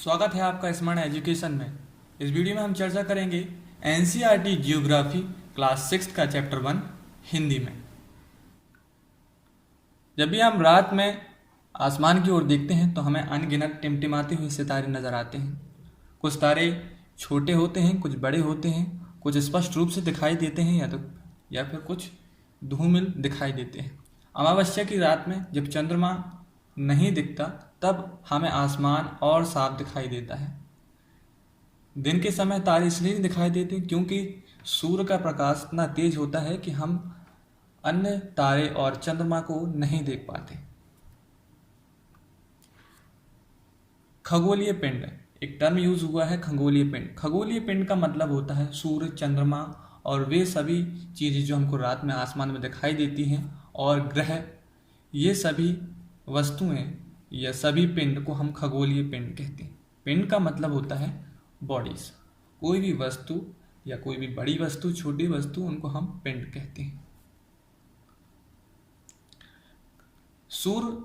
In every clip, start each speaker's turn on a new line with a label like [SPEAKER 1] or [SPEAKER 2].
[SPEAKER 1] स्वागत है आपका स्मार्ट एजुकेशन में। इस वीडियो में हम चर्चा करेंगे एनसीईआरटी जियोग्राफी क्लास 6 का चैप्टर 1 हिंदी में। जब भी हम रात में आसमान की ओर देखते हैं तो हमें अनगिनत टिमटिमाते हुए सितारे नजर आते हैं। कुछ तारे छोटे होते हैं, कुछ बड़े होते हैं, कुछ स्पष्ट रूप से दिखाई देते हैं या फिर कुछ धूमिल दिखाई देते हैं। अमावस्या की रात में जब चंद्रमा नहीं दिखता तब हमें आसमान और साफ दिखाई देता है। दिन के समय तारे इसलिए नहीं दिखाई देते क्योंकि सूर्य का प्रकाश इतना तेज होता है कि हम अन्य तारे और चंद्रमा को नहीं देख पाते। खगोलीय पिंड एक टर्म यूज हुआ है, खगोलीय पिंड। खगोलीय पिंड का मतलब होता है सूर्य, चंद्रमा और वे सभी चीजें जो हमको रात में आसमान में दिखाई देती हैं और ग्रह, ये सभी वस्तुएं या सभी पिंड को हम खगोलीय पिंड कहते हैं। पिंड का मतलब होता है बॉडीज। कोई भी वस्तु या कोई भी बड़ी वस्तु, छोटी वस्तु, उनको हम पिंड कहते हैं। सूर्य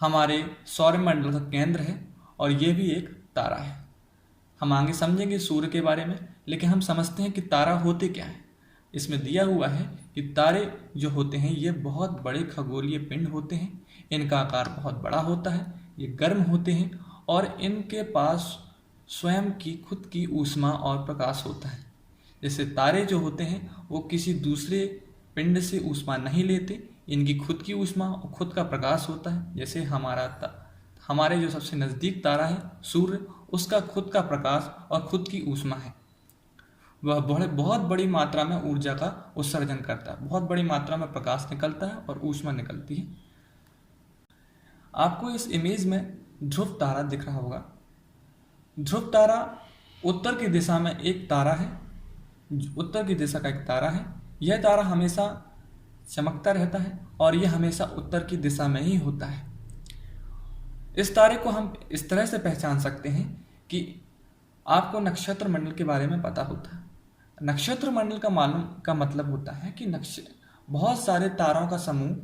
[SPEAKER 1] हमारे सौरमंडल का केंद्र है और यह भी एक तारा है। हम आगे समझेंगे सूर्य के बारे में, लेकिन हम समझते हैं कि तारा होते क्या है। इसमें दिया हुआ है कि तारे जो होते हैं ये बहुत बड़े खगोलीय पिंड होते हैं। इनका आकार बहुत बड़ा होता है, ये गर्म होते हैं और इनके पास स्वयं की खुद की ऊष्मा और प्रकाश होता है। जैसे तारे जो होते हैं वो किसी दूसरे पिंड से ऊष्मा नहीं लेते, इनकी खुद की ऊष्मा और खुद का प्रकाश होता है। जैसे हमारे जो सबसे नज़दीक तारा है सूर्य, उसका खुद का प्रकाश और खुद की ऊष्मा है। वह बहुत बड़ी मात्रा में ऊर्जा का उत्सर्जन करता है, बहुत बड़ी मात्रा में प्रकाश निकलता है और ऊष्मा निकलती है। आपको इस इमेज में ध्रुव तारा दिख रहा होगा। ध्रुव तारा उत्तर की दिशा में एक तारा है, उत्तर की दिशा का एक तारा है। यह तारा हमेशा चमकता रहता है और यह हमेशा उत्तर की दिशा में ही होता है। इस तारे को हम इस तरह से पहचान सकते हैं कि आपको नक्षत्र मंडल के बारे में पता होता है। नक्षत्र मंडल का मतलब होता है कि बहुत सारे तारों का समूह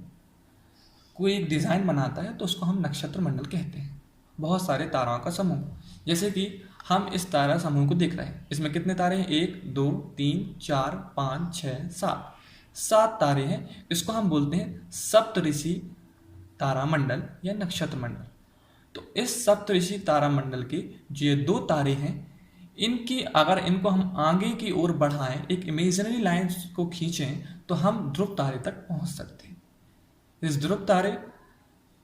[SPEAKER 1] कोई एक डिजाइन बनाता है तो उसको हम नक्षत्र मंडल कहते हैं। बहुत सारे तारों का समूह, जैसे कि हम इस तारा समूह को देख रहे हैं। इसमें कितने तारे हैं? 1 2 3 4 5 6 7 तारे हैं। इसको हम बोलते हैं सप्तऋषि तारा मंडल या नक्षत्र मंडल। तो इस सप्तऋषि तारा मंडल के जो ये 2 तारे हैं, अगर इनको हम आगे की ओर बढ़ाएं, एक इमेजिनरी लाइन को खींचें, तो हम ध्रुव तारे तक पहुंच सकते हैं। इस ध्रुव तारे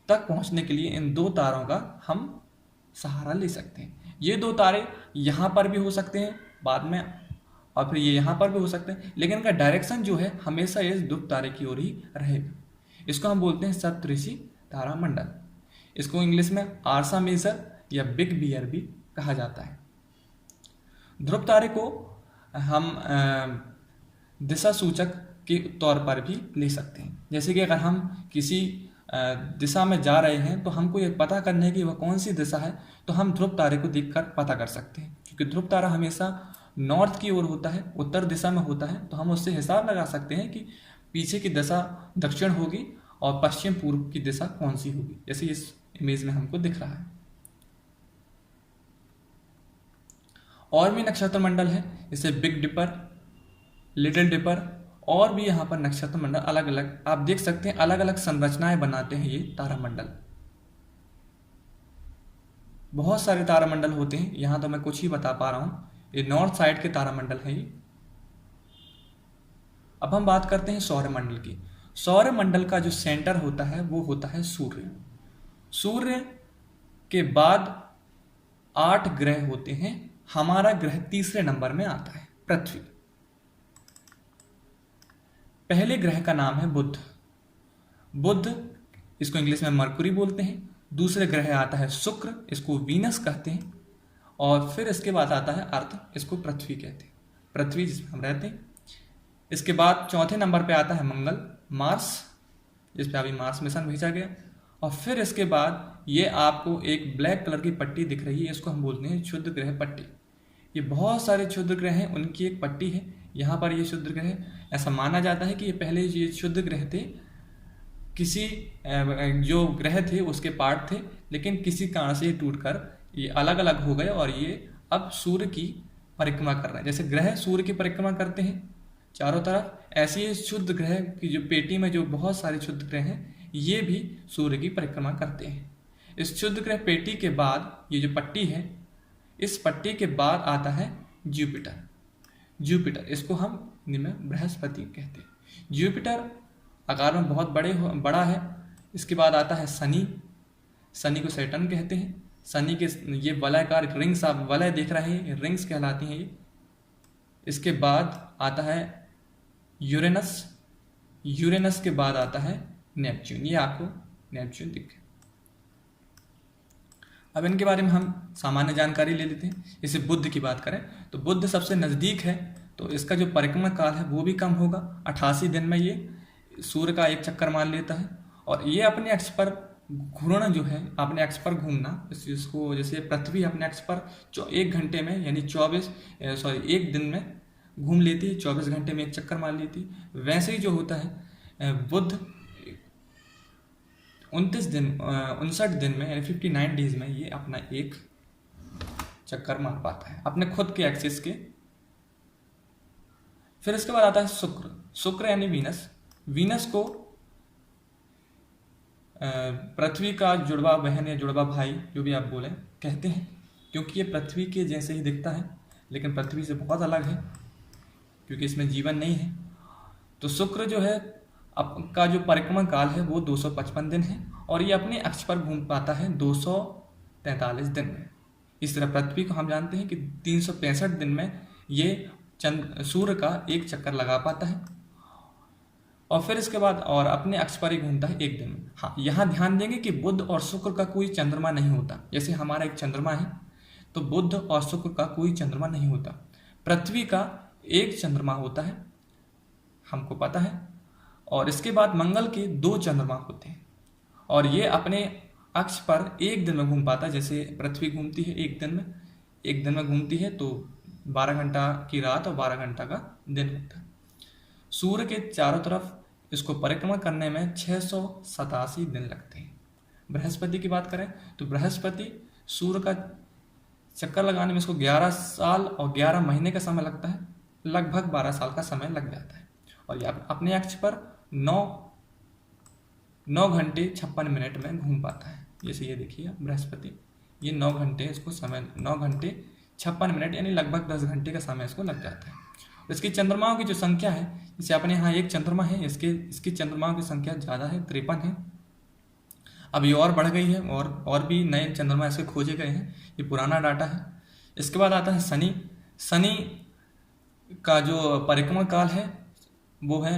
[SPEAKER 1] तक पहुंचने के लिए इन 2 तारों का हम सहारा ले सकते हैं। ये 2 तारे यहाँ पर भी हो सकते हैं बाद में, और फिर ये यहाँ पर भी हो सकते हैं, लेकिन इनका डायरेक्शन जो है हमेशा इस ध्रुव तारे की ओर ही रहेगा। इसको हम बोलते हैं सप्तऋषि तारा मंडल। इसको इंग्लिश में आर्सा मेजर या बिग बियर भी कहा जाता है। ध्रुव तारे को हम दिशा सूचक के तौर पर भी ले सकते हैं। जैसे कि अगर हम किसी दिशा में जा रहे हैं तो हमको ये पता करना है कि वह कौन सी दिशा है, तो हम ध्रुव तारे को देखकर पता कर सकते हैं। क्योंकि ध्रुव तारा हमेशा नॉर्थ की ओर होता है, उत्तर दिशा में होता है, तो हम उससे हिसाब लगा सकते हैं कि पीछे की दिशा दक्षिण होगी और पश्चिम पूर्व की दिशा कौन सी होगी, जैसे इस इमेज में हमको दिख रहा है। और भी नक्षत्र मंडल है, जैसे बिग डिपर, लिटिल डिपर, और भी यहाँ पर नक्षत्र मंडल अलग अलग आप देख सकते हैं, अलग अलग संरचनाएं बनाते हैं ये तारामंडल। बहुत सारे तारामंडल होते हैं, यहाँ तो मैं कुछ ही बता पा रहा हूँ। ये नॉर्थ साइड के तारामंडल है ये। अब हम बात करते हैं सौरमंडल की। सौरमंडल का जो सेंटर होता है वो होता है सूर्य। सूर्य के बाद 8 ग्रह होते हैं। हमारा ग्रह तीसरे नंबर में आता है, पृथ्वी। पहले ग्रह का नाम है बुध। बुध, इसको इंग्लिश में मरकुरी बोलते हैं। दूसरे ग्रह आता है शुक्र, इसको वीनस कहते हैं। और फिर इसके बाद आता है अर्थ, इसको पृथ्वी कहते हैं, पृथ्वी जिसमें हम रहते हैं। इसके बाद चौथे नंबर पे आता है मंगल, मार्स, जिस पे अभी मार्स मिशन भेजा गया। और फिर इसके बाद ये आपको एक ब्लैक कलर की पट्टी दिख रही है, इसको हम बोलते हैं क्षुद्र ग्रह पट्टी। ये बहुत सारे क्षुद्र ग्रह हैं, उनकी एक पट्टी है। यहाँ पर ये क्षुद्र ग्रह, ऐसा माना जाता है कि ये पहले ये क्षुद्र ग्रह थे, किसी जो ग्रह थे उसके पार्ट थे, लेकिन किसी कारण से ये टूटकर ये अलग अलग हो गए और ये अब सूर्य की परिक्रमा कर रहे हैं। जैसे ग्रह सूर्य की परिक्रमा करते हैं चारों तरफ, ऐसे ही शुद्ध ग्रह की जो पेटी में जो बहुत सारे शुद्ध ग्रह हैं ये भी सूर्य की परिक्रमा करते हैं। इस शुद्ध ग्रह पेटी के बाद ये जो पट्टी है, इस पट्टी के बाद आता है जुपिटर। जुपिटर, इसको हम हिंदी में बृहस्पति कहते हैं। जुपिटर आकार में बहुत बड़ा है। इसके बाद आता है शनि। शनि को सैटर्न कहते हैं। शनि के ये वलयाकार रिंग्स, आप वलय देख रहे हैं, रिंग्स कहलाती हैं ये। इसके बाद आता है यूरेनस। यूरेनस के बाद आता है नेपच्यून। ये आपको नेपच्यून दिखे। अब इनके बारे में हम सामान्य जानकारी ले लेते हैं। जैसे बुध की बात करें तो बुध सबसे नज़दीक है, तो इसका जो परिक्रमा काल है वो भी कम होगा। 88 दिन में ये सूर्य का एक चक्कर मार लेता है और ये अपने अक्ष पर घूमना जो है, अपने अक्ष पर घूमना, इसको जैसे पृथ्वी अपने अक्ष पर 1 घंटे में यानी 1 दिन में घूम लेती है, 24 घंटे में एक चक्कर मार लेती है, वैसे ही जो होता है बुध 59 दिन में यानी 59 डेज में ये अपना एक चक्कर मार पाता है अपने खुद के एक्सिस के। फिर इसके बाद आता है शुक्र। शुक्र यानी वीनस। वीनस को पृथ्वी का जुड़वा बहन या जुड़वा भाई, जो भी आप बोलें, कहते हैं, क्योंकि ये पृथ्वी के जैसे ही दिखता है लेकिन पृथ्वी से बहुत अलग है, क्योंकि इसमें जीवन नहीं है। तो शुक्र जो है का जो परिक्रमा काल है वो 255 दिन है और ये अपने अक्ष पर घूम पाता है 243 दिन में। इस तरह पृथ्वी को हम जानते हैं कि 365 दिन में ये सूर्य का एक चक्कर लगा पाता है और फिर इसके बाद और अपने अक्ष पर ही घूमता है 1 दिन में। हाँ, यहाँ ध्यान देंगे कि बुध और शुक्र का कोई चंद्रमा नहीं होता। जैसे हमारा एक चंद्रमा है तो बुध और शुक्र का कोई चंद्रमा नहीं होता। पृथ्वी का एक चंद्रमा होता है, हमको पता है, और इसके बाद मंगल के 2 चंद्रमा होते हैं और ये अपने अक्ष पर 1 दिन में घूम पाता है। जैसे पृथ्वी घूमती है 1 दिन में घूमती है, तो 12 घंटा की रात और 12 घंटा का दिन होता है। सूर्य के चारों तरफ इसको परिक्रमा करने में 687 दिन लगते हैं। बृहस्पति की बात करें तो बृहस्पति सूर्य का चक्कर लगाने में इसको 11 साल और 11 महीने का समय लगता है, लगभग 12 साल का समय लग जाता है और ये अपने अक्ष पर 9 घंटे 56 मिनट में घूम पाता है। जैसे ये देखिए बृहस्पति, ये 9 घंटे इसको समय, 9 घंटे 56 मिनट यानी लगभग 10 घंटे का समय इसको लग जाता है। इसकी चंद्रमाओं की जो संख्या है, जैसे अपने यहाँ एक चंद्रमा है, इसकी चंद्रमाओं की संख्या ज़्यादा है, 53 है। अब ये और बढ़ गई है और भी नए चंद्रमा इसके खोजे गए हैं, ये पुराना डाटा है। इसके बाद आता है शनि। शनि का जो परिक्रमा काल है वो है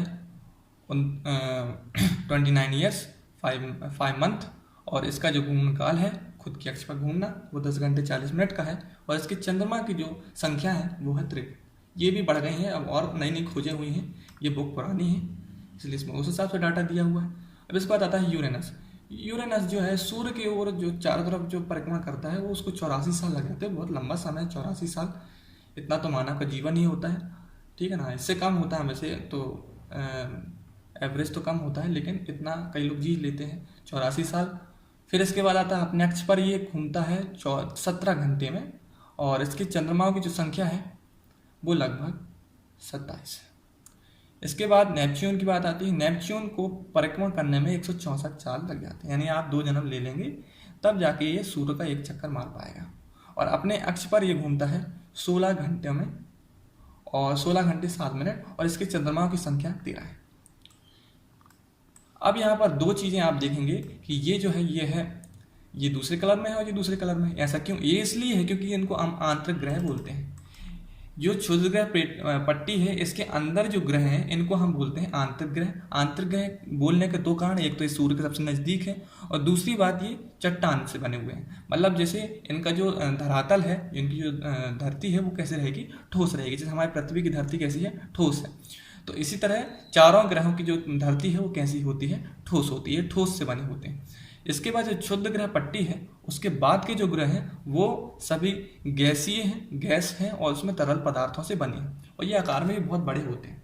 [SPEAKER 1] 29 ईयर्स 5 मंथ और इसका जो घूमन काल है खुद की अक्ष पर घूमना वो 10 घंटे 40 मिनट का है और इसकी चंद्रमा की जो संख्या है वो है 53। ये भी बढ़ गई हैं, अब और नई नई खोजें हुई हैं, ये बुक पुरानी है इसलिए इसमें उस हिसाब से डाटा दिया हुआ है। अब इसके बाद आता है यूरेनस। यूरेनस जो है सूर्य की ओर जो चारों तरफ जो परिक्रमा करता है वो उसको 84 साल लग जाते हैं। बहुत लंबा समय है 84 साल, इतना तो मानव का जीवन ही होता है, ठीक है ना। इससे कम होता है वैसे तो, एवरेज तो कम होता है, लेकिन इतना कई लोग जी लेते हैं 84 साल। फिर इसके बाद आता है अपने अक्ष पर ये घूमता है 17 घंटे में और इसकी चंद्रमाओं की जो संख्या है वो लगभग 27 है। इसके बाद नेपच्यून की बात आती है। नेपच्यून को परिक्रमा करने में 164 साल लग जाते हैं, यानी आप 2 जन्म ले लेंगे तब जाके ये सूर्य का एक चक्कर मार पाएगा और अपने अक्ष पर ये घूमता है 16 घंटे में और 16 घंटे 7 मिनट और इसके चंद्रमाओं की संख्या 13 है। अब यहाँ पर 2 चीज़ें आप देखेंगे कि ये जो है ये दूसरे कलर में है और ये दूसरे कलर में है। ऐसा क्यों? ये इसलिए है क्योंकि इनको हम आंतरिक ग्रह बोलते हैं। जो क्षुद्र ग्रह पट्टी है इसके अंदर जो ग्रह हैं इनको हम बोलते हैं आंतरिक ग्रह। आंतरिक ग्रह बोलने के 2 कारण, एक तो इस सूर्य के सबसे नज़दीक है और दूसरी बात ये चट्टान से बने हुए हैं। मतलब जैसे इनका जो धरातल है, इनकी जो धरती है वो कैसे रहेगी? ठोस रहेगी। जैसे हमारी पृथ्वी की धरती कैसी है? ठोस है। तो इसी तरह चारों ग्रहों की जो धरती है वो कैसी होती है? ठोस होती है, ठोस से बने होते हैं। इसके बाद जो क्षुद्र ग्रह पट्टी है उसके बाद के जो ग्रह हैं वो सभी गैसीय हैं, गैस हैं और उसमें तरल पदार्थों से बने हैं और ये आकार में भी बहुत बड़े होते हैं।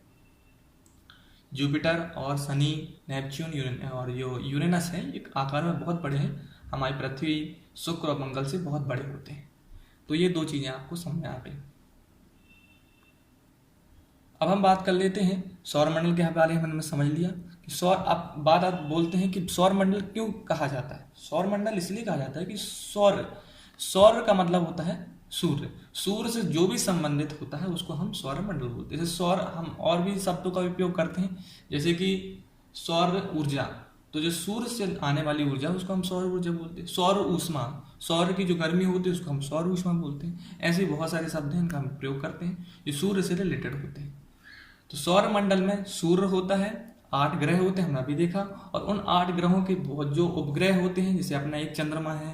[SPEAKER 1] जुपिटर और शनि, नेपच्यून और जो यूरेनस है ये आकार में बहुत बड़े हैं। हमारी पृथ्वी, शुक्र और मंगल से बहुत बड़े होते हैं। तो ये दो चीज़ें आपको समझ में आ गई। अब हम बात कर लेते हैं सौरमंडल के बारे में। हमने समझ लिया कि आप बोलते हैं कि सौरमंडल क्यों कहा जाता है। सौरमंडल इसलिए कहा जाता है कि सौर का मतलब होता है सूर्य। सूर्य से जो भी संबंधित होता है उसको हम सौरमंडल बोलते हैं। जैसे सौर हम और भी शब्दों का उपयोग करते हैं, जैसे कि सौर ऊर्जा, तो जो सूर्य से आने वाली ऊर्जा उसको हम सौर ऊर्जा बोलते हैं। सौर ऊष्मा, सौर की जो गर्मी होती है उसको हम सौर ऊष्मा बोलते हैं। ऐसे बहुत सारे शब्द हैं इनका हम प्रयोग करते हैं जो सूर्य से रिलेटेड होते हैं। तो सौर मंडल में सूर्य होता है, 8 ग्रह होते हैं, हमने अभी देखा। और उन 8 ग्रहों के बहुत जो उपग्रह होते हैं, जैसे अपना एक चंद्रमा है,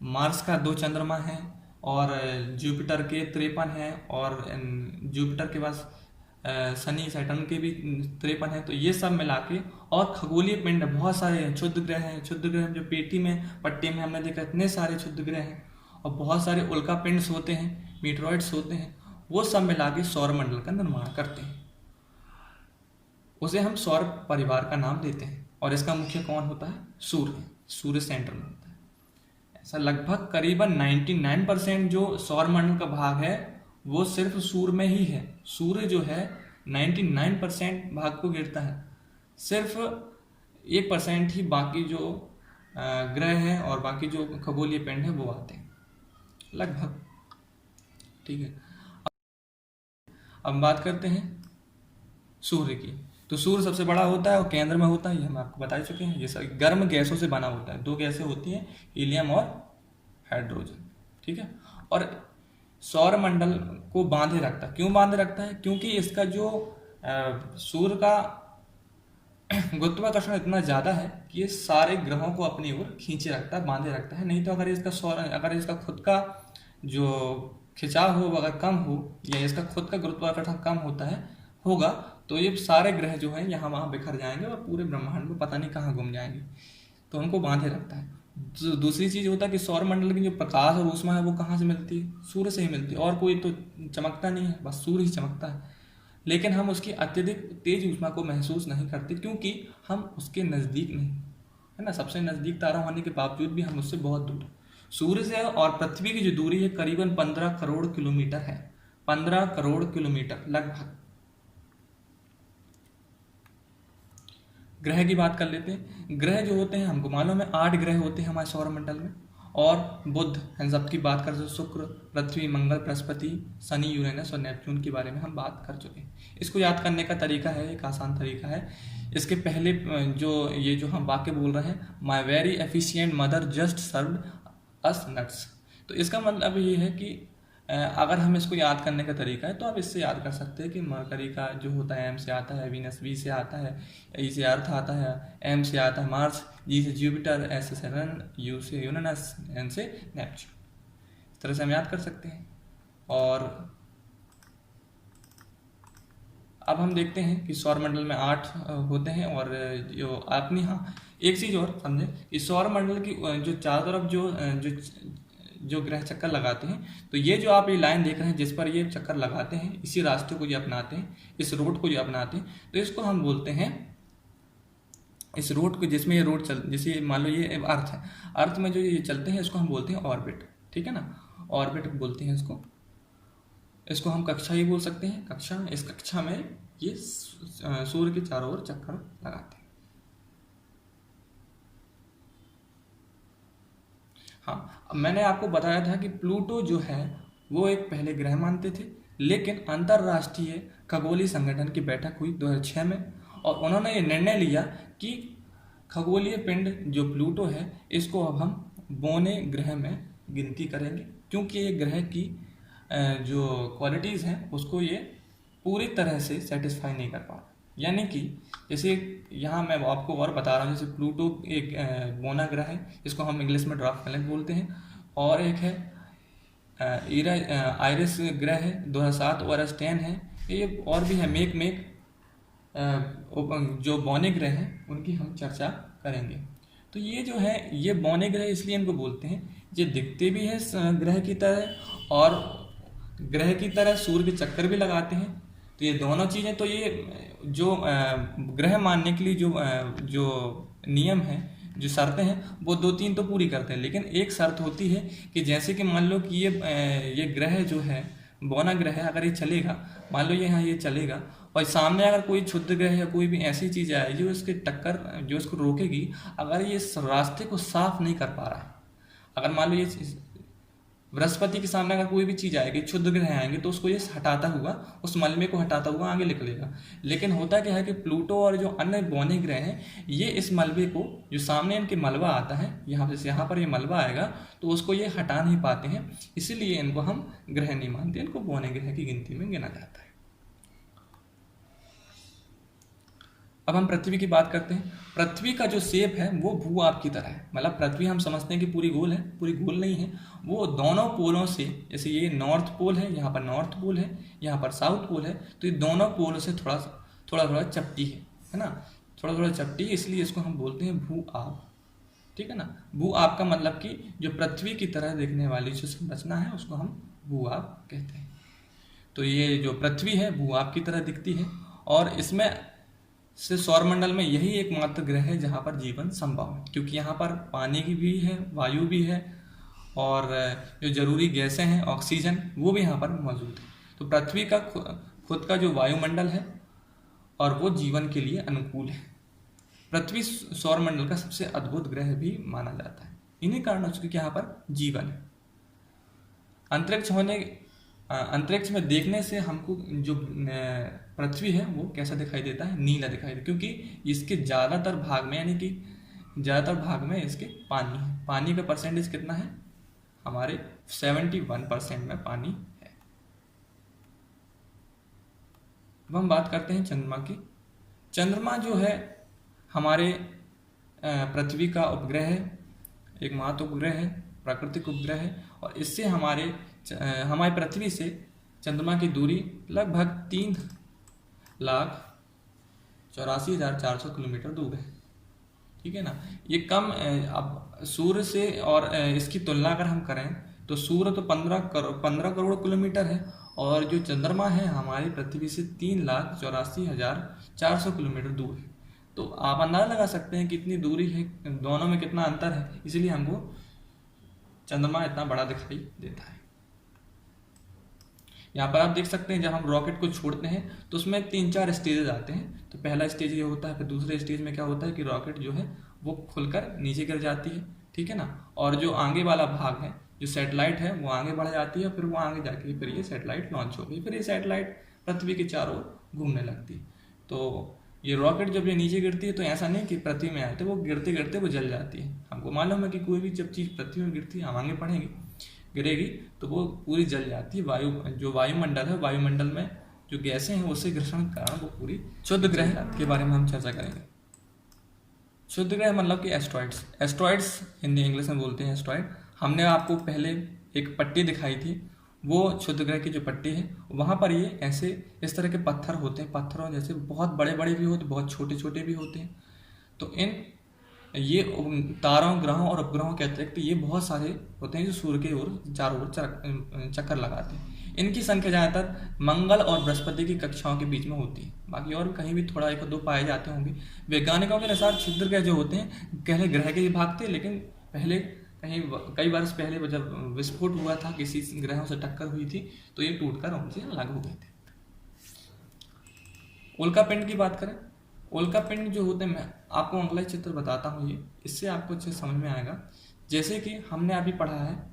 [SPEAKER 1] मार्स का 2 चंद्रमा है, और जुपिटर के 53 हैं, और जुपिटर के पास शनि सैटर्न के भी 53 हैं। तो ये सब मिला के, और खगोलीय पिंड बहुत सारे हैं, क्षुद्र ग्रह हैं। क्षुद्र ग्रह जो पेटी में पट्टे में हमने देखा इतने सारे क्षुद्र ग्रह हैं, और बहुत सारे उल्का पिंड्स होते हैं, मीटरॉइड्स होते हैं। वो सब मिला के सौरमंडल का निर्माण करते हैं। उसे हम सौर परिवार का नाम देते हैं। और इसका मुख्य कौन होता है? सूर्य। सूर्य सेंटर में होता है। ऐसा लगभग करीबन 99% जो सौरमंडल का भाग है वो सिर्फ सूर्य में ही है। सूर्य जो है 99% भाग को घेरता है, सिर्फ 1% ही बाकी जो ग्रह हैं और बाकी जो खगोलीय पिंड है वो आते हैं लगभग। ठीक है, अब बात करते हैं सूर्य की। तो सूर्य सबसे बड़ा होता है और केंद्र में होता है, ये हम आपको बता चुके हैं। ये सब गर्म गैसों से बना होता है। 2 गैसें होती हैं, हीलियम और हाइड्रोजन। ठीक है, और सौरमंडल को बांधे रखता है। क्यों बांधे रखता है? क्योंकि इसका जो सूर्य का गुरुत्वाकर्षण इतना ज़्यादा है कि ये सारे ग्रहों को अपनी ओर खींचे रखता है, बांधे रखता है। नहीं तो अगर इसका खुद का जो खिंचाव हो अगर कम हो, या इसका खुद का गुरुत्वाकर्षण कम होगा तो ये सारे ग्रह जो हैं यहाँ वहाँ बिखर जाएंगे और पूरे ब्रह्मांड में पता नहीं कहाँ घूम जाएंगे। तो उनको बांधे रखता है। दूसरी चीज़ होता है कि सौरमंडल की जो प्रकाश और ऊष्मा है वो कहाँ से मिलती है? सूर्य से ही मिलती है। और कोई तो चमकता नहीं है, बस सूर्य ही चमकता है। लेकिन हम उसकी अत्यधिक तेज ऊष्मा को महसूस नहीं करते क्योंकि हम उसके नज़दीक नहीं है ना। सबसे नज़दीक तारा होने के बावजूद भी हम उससे बहुत दूर। सूर्य से और पृथ्वी की जो दूरी है करीबन 15 करोड़ किलोमीटर है। 15 करोड़ किलोमीटर लगभग। ग्रह की बात कर लेते हैं। ग्रह जो होते हैं हमको मालूम है 8 ग्रह होते हैं हमारे सौरमंडल में, और बुध हम सबकी बात कर चुके। शुक्र, पृथ्वी, मंगल, बृहस्पति, शनि, यूरेनस और नेपच्यून के बारे में हम बात कर चुके हैं। इसको याद करने का तरीका है, एक आसान तरीका है। इसके पहले जो हम वाक्य बोल रहे हैं, my very efficient mother just served us nuts. तो इसका मतलब ये है कि अगर हम इसको याद करने का तरीका है तो आप इससे याद कर सकते हैं कि मरकरी का जो होता है एम से आता है, वीनस वी से आता है, ई से अर्थ आता है, एम से आता है मार्स, जी से जुपिटर, एस से सैटर्न, यू से यूरेनस, एन से नेपच्यून। इस तरह से हम याद कर सकते हैं। और अब हम देखते हैं कि सौरमंडल में 8 होते हैं। और जो अपनी एक चीज़ और समझे कि सौरमंडल की जो चारों तरफ जो ग्रह चक्कर लगाते हैं, तो ये जो आप ये लाइन देख रहे हैं जिस पर ये चक्कर लगाते हैं, इसी रास्ते को जो अपनाते हैं, इस रोड को जो अपनाते हैं, तो इसको हम बोलते हैं, इस रोड को जिसमें ये रोड जैसे मान लो ये अर्थ है, अर्थ में जो ये चलते हैं इसको हम बोलते हैं ऑर्बिट। ठीक है ना, ऑर्बिट बोलते हैं इसको हम कक्षा ही बोल सकते हैं। कक्षा, इस कक्षा में ये सूर्य के चारों ओर चक्कर लगाते हैं। हाँ, अब मैंने आपको बताया था कि प्लूटो जो है वो एक पहले ग्रह मानते थे, लेकिन अंतर्राष्ट्रीय खगोलीय संगठन की बैठक हुई 2006 में, और उन्होंने ये निर्णय लिया कि खगोलीय पिंड जो प्लूटो है इसको अब हम बौने ग्रह में गिनती करेंगे, क्योंकि ये ग्रह की जो क्वालिटीज़ हैं उसको ये पूरी तरह से सेटिस्फाई नहीं कर पा रहा। यानी कि जैसे यहाँ मैं आपको और बता रहा हूँ, जैसे प्लूटो एक बौना ग्रह है, इसको हम इंग्लिश में ड्वार्फ प्लैनेट बोलते हैं। और एक है आयरिस ग्रह है 2007, ORS 10 है। ये और भी है मेक जो बौने ग्रह हैं उनकी हम चर्चा करेंगे। तो ये जो है ये बौने ग्रह इसलिए इनको बोलते हैं, ये दिखते भी हैं ग्रह की तरह और ग्रह की तरह सूर्य के चक्कर भी लगाते हैं। तो ये दोनों चीज़ें, तो ये जो ग्रह मानने के लिए जो नियम है, जो शर्तें हैं वो 2-3 तो पूरी करते हैं, लेकिन एक शर्त होती है कि जैसे कि मान लो कि ये ग्रह जो है, बौना ग्रह है, अगर ये चलेगा, मान लो यहाँ ये चलेगा और सामने अगर कोई क्षुद्र ग्रह या कोई भी ऐसी चीज़ आए जो इसके टक्कर, जो इसको रोकेगी, अगर ये इस रास्ते को साफ नहीं कर पा रहा है, अगर मान लो ये बृहस्पति के सामने अगर कोई भी चीज़ आएगी, क्षुद्र ग्रह आएंगे, तो उसको ये हटाता हुआ, उस मलबे को हटाता हुआ आगे निकलेगा। लेकिन होता क्या है कि प्लूटो और जो अन्य बौने ग्रह हैं, ये इस मलबे को, जो सामने इनके मलबा आता है, यहाँ पर ये मलबा आएगा, तो उसको ये हटा नहीं पाते हैं, इसीलिए इनको हम ग्रह नहीं मानते, इनको बौने ग्रह की गिनती में गिना जाता है। अब हम पृथ्वी की बात करते हैं। पृथ्वी का जो शेप है वो भू आप की तरह है, मतलब पृथ्वी हम समझते हैं कि पूरी गोल है, पूरी गोल नहीं है, वो दोनों पोलों से, जैसे ये नॉर्थ पोल है, यहाँ पर नॉर्थ पोल है, यहाँ पर साउथ पोल है, तो ये दोनों पोलों से थोड़ा थोड़ा चपटी है ना, थोड़ा थोड़ा चपटी, इसलिए इसको हम बोलते हैं भू आप, ठीक है ना। भू आप का मतलब कि जो पृथ्वी की तरह दिखने वाली जो संरचना है उसको हम भू आप कहते हैं। तो ये जो पृथ्वी है भू आप की तरह दिखती है, और इसमें से सौरमंडल में यही एकमात्र ग्रह है जहाँ पर जीवन संभव है, क्योंकि यहाँ पर पानी की भी है, वायु भी है, और जो जरूरी गैसें हैं, ऑक्सीजन, वो भी यहाँ पर मौजूद है। तो पृथ्वी का खुद का जो वायुमंडल है और वो जीवन के लिए अनुकूल है। पृथ्वी सौरमंडल का सबसे अद्भुत ग्रह भी माना जाता है, इन्हीं कारणों से यहाँ पर जीवन है। अंतरिक्ष में देखने से हमको जो पृथ्वी है वो कैसा दिखाई देता है, नीला दिखाई देता है, क्योंकि इसके ज़्यादातर भाग में, यानी कि ज़्यादातर भाग में इसके पानी है। पानी का परसेंटेज कितना है, हमारे 71% में पानी है। अब हम बात करते हैं चंद्रमा की। चंद्रमा जो है हमारे पृथ्वी का उपग्रह है, एक महत्व उपग्रह है, प्राकृतिक उपग्रह है, और इससे हमारी पृथ्वी से चंद्रमा की दूरी लगभग 3,84,400 किलोमीटर दूर है, ठीक है ना। ये कम, अब सूर्य से और इसकी तुलना अगर हम करें तो सूर्य तो 15 करोड़ किलोमीटर है, और जो चंद्रमा है हमारी पृथ्वी से 3,84,400 किलोमीटर दूर है। तो आप अंदाजा लगा सकते हैं कितनी दूरी है, दोनों में कितना अंतर है, इसलिए हमको चंद्रमा इतना बड़ा दिखाई देता है। यहाँ पर आप देख सकते हैं जब हम रॉकेट को छोड़ते हैं तो उसमें 3-4 स्टेजेस आते हैं। तो पहला स्टेज ये होता है, फिर दूसरे स्टेज में क्या होता है कि रॉकेट जो है वो खुलकर नीचे गिर जाती है, ठीक है ना। और जो आगे वाला भाग है, जो सैटेलाइट है, वो आगे बढ़ जाती है, फिर वो आगे जाके फिर ये सैटेलाइट लॉन्च हो गई, फिर ये सैटेलाइट पृथ्वी के चारों ओर घूमने लगती है। तो ये रॉकेट जब ये नीचे गिरती है तो ऐसा नहीं कि पृथ्वी में आते, वो गिरते गिरते वो जल जाती है। हमको मालूम है कि कोई भी जब चीज़ पृथ्वी में गिरती है, हम आगे पढ़ेंगे, गिरेगी तो वो पूरी जल जाती है। जो वायुमंडल है, वायुमंडल में जो गैसें हैं उससे घर्षण के कारण वो पूरी। क्षुद्र ग्रह के बारे में हम चर्चा करेंगे। क्षुद्र ग्रह मतलब कि एस्ट्रॉइड्स हिंदी इंग्लिश में बोलते हैं एस्ट्रॉइड। हमने आपको पहले एक पट्टी दिखाई थी, वो क्षुद्र ग्रह की जो पट्टी है, वहाँ पर ये ऐसे इस तरह के पत्थर होते हैं, पत्थरों जैसे, बहुत बड़े बड़े भी होते हैं, बहुत छोटे छोटे भी होते हैं। तो ये तारों, ग्रहों और उपग्रहों के अतिरिक्त ये बहुत सारे होते हैं जो सूर्य के ओर चारों ओर चक्कर लगाते हैं। इनकी संख्या ज़्यादातर मंगल और बृहस्पति की कक्षाओं के बीच में होती है, बाकी और कहीं भी थोड़ा 1-2 पाए जाते होंगे। वैज्ञानिकों के अनुसार क्षुद्र ग्रह जो होते हैं पहले ग्रह के विभाग थे, लेकिन पहले कई वर्ष पहले जब विस्फोट हुआ था, किसी ग्रहों से टक्कर हुई थी, तो ये टूटकर उनसे अलग हो गए थे। उल्का पिंड की बात करें, उल्का पिंड जो होते हैं, मैं आपको अगला चित्र बताता हूँ, ये इससे आपको अच्छे समझ में आएगा। जैसे कि हमने अभी पढ़ा है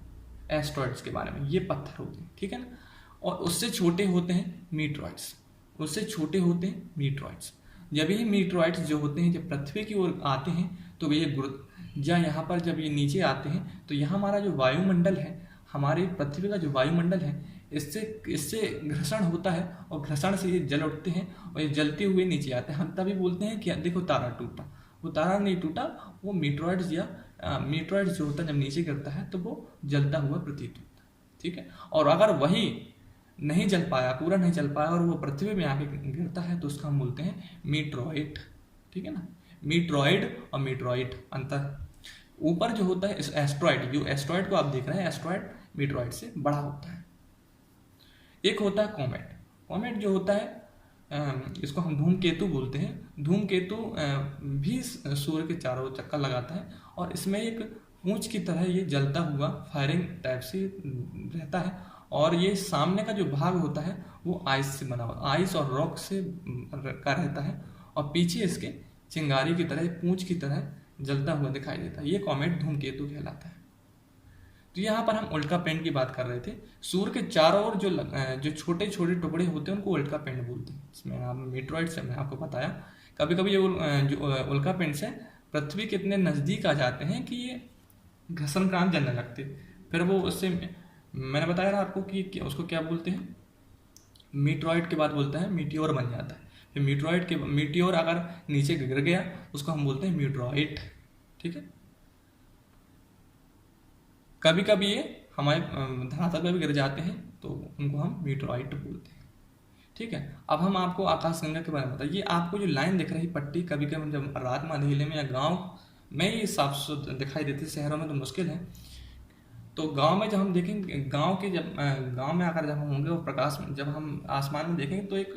[SPEAKER 1] एस्ट्रॉइड्स के बारे में, ये पत्थर होते हैं, ठीक है ना, और उससे छोटे होते हैं मीटरॉइड्स, उससे छोटे होते हैं मीटरॉइड्स। जब ये मीटरॉइड्स जो होते हैं जब पृथ्वी की ओर आते हैं तो ये यहाँ पर जब ये नीचे आते हैं तो यहाँ हमारा जो वायुमंडल है, हमारी पृथ्वी का जो वायुमंडल है, इससे घर्षण होता है, और घर्षण से ये जल उठते हैं और ये जलते हुए नीचे आते हैं। हम तभी बोलते हैं कि देखो तारा टूटा। वो तारा नहीं टूटा, वो मीटरॉइड्स जो होता है जब नीचे गिरता है तो वो जलता हुआ प्रतीत होता है, ठीक है। और अगर वही नहीं जल पाया, पूरा नहीं जल पाया, और वो पृथ्वी में आके गिरता है तो उसका हम बोलते हैं मीटरॉइड, ठीक है ना। मीटरॉइड और मीटरॉइड अंतर। ऊपर जो होता है एस्ट्रॉइड, जो एस्ट्रॉइड को आप देख रहे हैं, एस्ट्रॉइड मीटरॉइड से बड़ा होता है। एक होता है कॉमेट। कॉमेट जो होता है इसको हम धूमकेतु बोलते हैं। धूमकेतु भी सूर्य के चारों चक्कर लगाता है, और इसमें एक पूंछ की तरह ये जलता हुआ फायरिंग टाइप से रहता है। और ये सामने का जो भाग होता है वो आइस से बना हुआ, आइस और रॉक से का रहता है, और पीछे इसके चिंगारी की तरह, पूंछ की तरह जलता हुआ दिखाई देता है। ये कॉमेट धूमकेतु कहलाता है। तो यहाँ पर हम उल्का पिंड की बात कर रहे थे। सूर्य के चारों ओर जो छोटे छोटे टुकड़े होते हैं उनको उल्का पिंड बोलते हैं। इसमें आप मीटरॉइड से मैं आपको बताया। कभी कभी ये जो उल्का पिंड से पृथ्वी के इतने नज़दीक आ जाते हैं कि ये घर्षण जलने लगते, फिर वो उससे, मैंने बताया ना आपको कि उसको क्या बोलते हैं, मीटरॉइड के बाद बोलते हैं मीटियोर बन जाता है। फिर मीटियोर अगर नीचे गिर गया उसको हम बोलते हैं मीटरॉइड। ठीक है। कभी कभी ये हमारे धरातल पर भी गिर जाते हैं तो उनको हम मीटरॉइड बोलते हैं। ठीक है। अब हम आपको आकाशगंगा के बारे में बताइए। आपको जो लाइन दिख रही पट्टी, कभी कभी जब रात में अंधेरे में या गांव में ही साफ सुथरा दिखाई देती, शहरों में तो मुश्किल है। तो गांव में जब हम देखेंगे, गांव में आकर जब हम होंगे और प्रकाश में जब हम आसमान में देखेंगे तो एक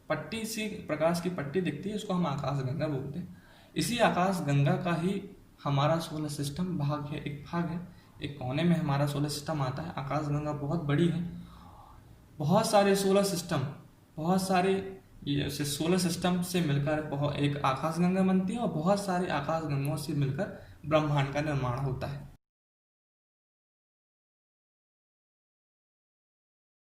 [SPEAKER 1] पट्टी सी, प्रकाश की पट्टी दिखती है, उसको हम आकाशगंगा बोलते हैं। इसी आकाशगंगा का ही हमारा सोलर सिस्टम भाग है, एक भाग है, एक कोने में हमारा सोलर सिस्टम आता है। आकाशगंगा बहुत बड़ी है। बहुत सारे सोलर सिस्टम, बहुत सारे सोलर सिस्टम से मिलकर एक आकाशगंगा बनती है, और बहुत सारे आकाशगंगों से मिलकर ब्रह्मांड का निर्माण होता है।